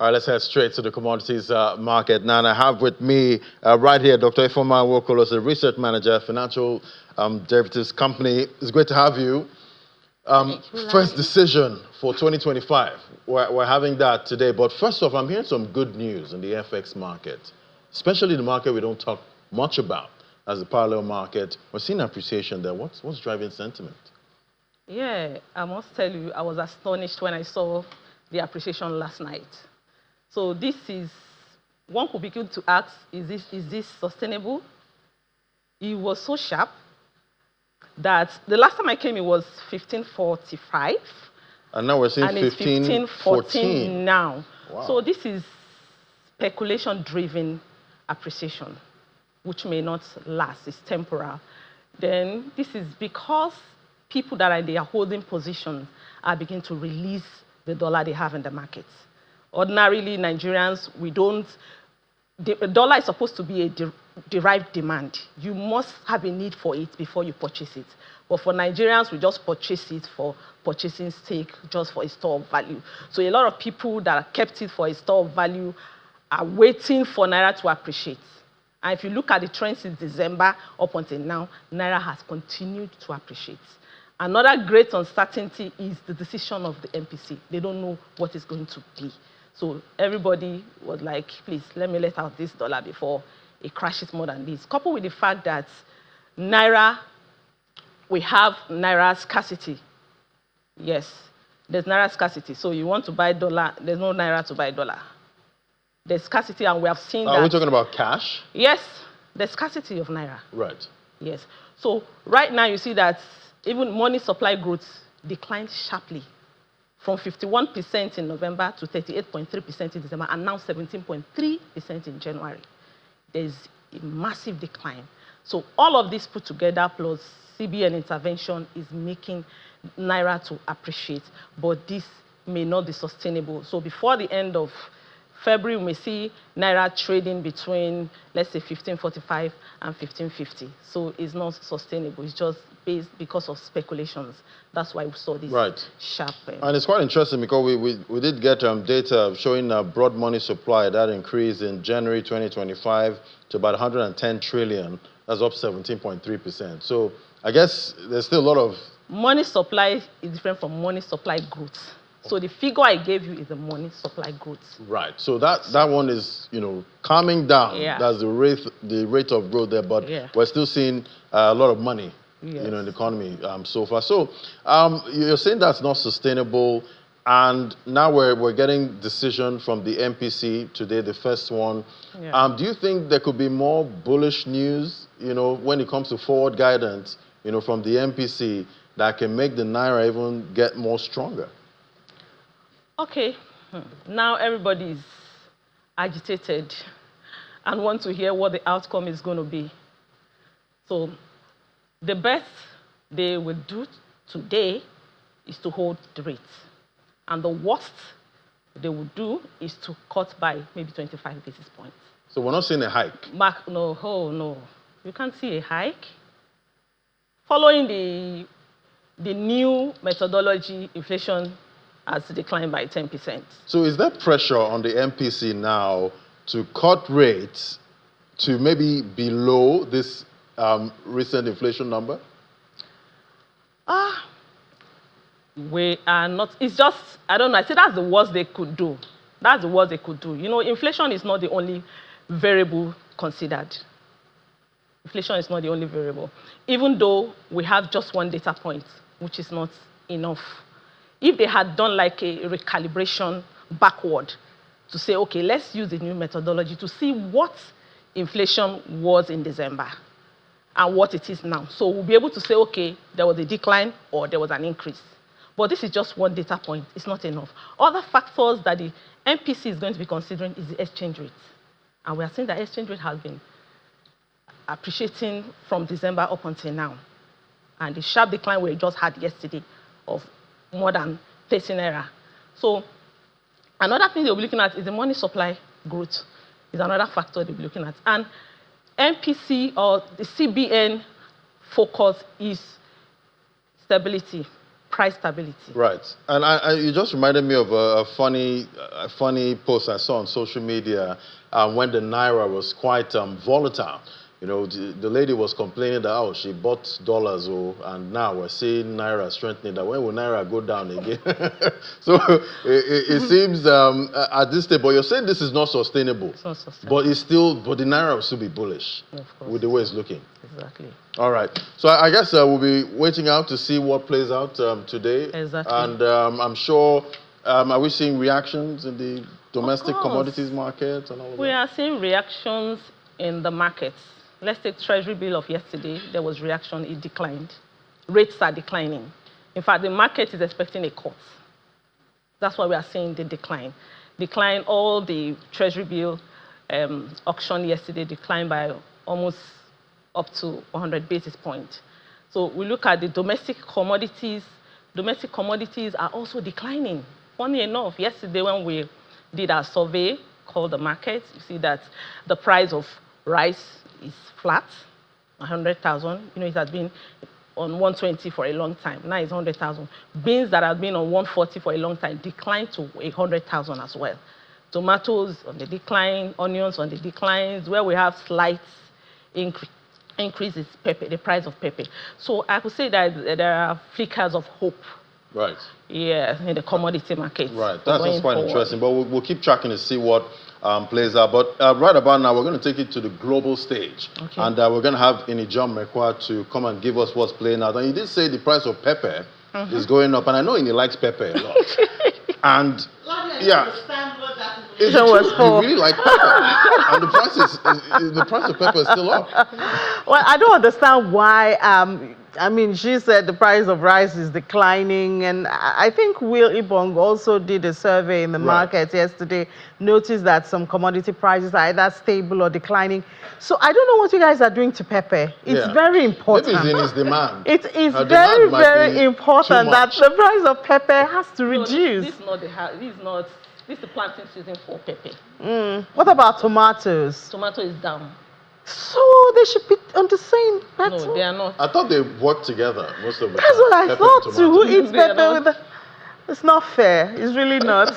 All right, let's head straight to the commodities market. Now, and I have with me right here Dr. Ifeoma Nwokolos, the research manager, financial derivatives company. It's great to have you. First decision for 2025. We're having that today. But first off, I'm hearing some good news in the FX market, especially the market we don't talk much about as the parallel market. We're seeing appreciation there. What's driving sentiment? Yeah, I must tell you, I was astonished when I saw the appreciation last night. So this is, one could begin to ask, is this sustainable? It was so sharp that the last time I came, it was 1545. And now we're seeing and it's 1514 now. Wow. So this is speculation-driven appreciation, which may not last, it's temporal. Then this is because people that are in their holding positions are beginning to release the dollar they have in the markets. Ordinarily, Nigerians, the dollar is supposed to be a derived demand. You must have a need for it before you purchase it. But for Nigerians, we just purchase it for purchasing sake, just for a store of value. So a lot of people that kept it for a store of value are waiting for Naira to appreciate. And if you look at the trend since December up until now, Naira has continued to appreciate. Another great uncertainty is the decision of the MPC. They don't know what it's going to be. So everybody was like, please, let me let out this dollar before it crashes more than this. Coupled with the fact that Naira, we have Naira scarcity. Yes, there's Naira scarcity. So you want to buy dollar, there's no Naira to buy dollar. There's scarcity, and we have seen that. Are we talking about cash? Yes, there's scarcity of Naira. Right. Yes. So right now you see that even money supply growth declined sharply from 51% in November to 38.3% in December, and now 17.3% in January. There's a massive decline. So all of this put together, plus CBN intervention, is making Naira to appreciate, but this may not be sustainable. So before the end of February, we may see Naira trading between, let's say, 1545 and 1550. So it's not sustainable. It's just based because of speculations. That's why we saw this sharp. And it's quite interesting because we did get data showing broad money supply that increased in January 2025 to about 110 trillion. That's up 17.3%. So I guess there's still a lot of... Money supply is different from money supply growth. So the figure I gave you is the money supply growth. Right. So that one is, calming down. Yeah. That's the rate of growth there. But we're still seeing a lot of money, in the economy so far. So you're saying that's not sustainable. And now we're getting decision from the MPC today, the first one. Yeah. Do you think there could be more bullish news, when it comes to forward guidance, from the MPC that can make the Naira even get more stronger? Okay, now everybody is agitated and want to hear what the outcome is going to be. So the best they will do today is to hold the rate. And the worst they will do is to cut by maybe 25 basis points. So we're not seeing a hike? No. You can't see a hike. Following the new methodology, inflation has declined by 10%. So is there pressure on the MPC now to cut rates to maybe below this recent inflation number? We are not. It's just, I don't know. I say that's the worst they could do. That's the worst they could do. Inflation is not the only variable considered. Inflation is not the only variable. Even though we have just one data point, which is not enough. If they had done like a recalibration backward to say, okay, let's use the new methodology to see what inflation was in December and what it is now. So we'll be able to say, okay, there was a decline or there was an increase. But this is just one data point. It's not enough. Other factors that the MPC is going to be considering is the exchange rate. And we are seeing that exchange rate has been appreciating from December up until now. And the sharp decline we just had yesterday of more than 30 Naira. So another thing they'll be looking at is the money supply growth is another factor they'll be looking at. And MPC or the CBN focus is stability, price stability. Right. And you just reminded me of a funny post I saw on social media when the Naira was quite volatile. You know, the lady was complaining that, oh, she bought dollars, and now we're seeing Naira strengthening. That when will Naira go down again? So it seems at this stage, but you're saying this is not sustainable. It's not sustainable. But the Naira will still be bullish with the way it's looking. Exactly. All right. So I guess we'll be waiting out to see what plays out today. Exactly. And I'm sure, are we seeing reactions in the domestic commodities market and all of that? We are seeing reactions in the markets. Let's take Treasury bill of yesterday. There was reaction. It declined. Rates are declining. In fact, the market is expecting a cut. That's why we are seeing the decline. All the Treasury bill auction yesterday declined by almost up to 100 basis points. So we look at the domestic commodities. Domestic commodities are also declining. Funny enough, yesterday when we did our survey called the market, you see that the price of rice is flat, 100,000. You know, it has been on 120 for a long time. Now it's 100,000. Beans that have been on 140 for a long time declined to 100,000 as well. Tomatoes on the decline, onions on the declines. Where we have slight increase is pepper, the price of pepper. So I could say that there are flickers of hope. Right. Yeah, in the commodity market. Right. That's quite interesting. But we'll keep tracking to see what plays out. But right about now, we're going to take it to the global stage. Okay. And we're going to have Inijom Mekwa to come and give us what's playing out. And you did say the price of pepper is going up. And I know Ini likes pepper a lot. And yeah. You really like pepper. And the price of pepper is still up. Well, I don't understand why. I mean, she said the price of rice is declining, and I think Will Ibong also did a survey in the market yesterday, noticed that some commodity prices are either stable or declining. So I don't know what you guys are doing to pepper. It's very important. Maybe it's in its demand. It is very, very important that the price of pepper has to reduce. This is the planting season for pepper. What about tomatoes? Tomato is down. So they should be on the same pattern? No, they are not. I thought they worked together most of the time. That's what I thought too. Who eats pepper with It's not fair. It's really not.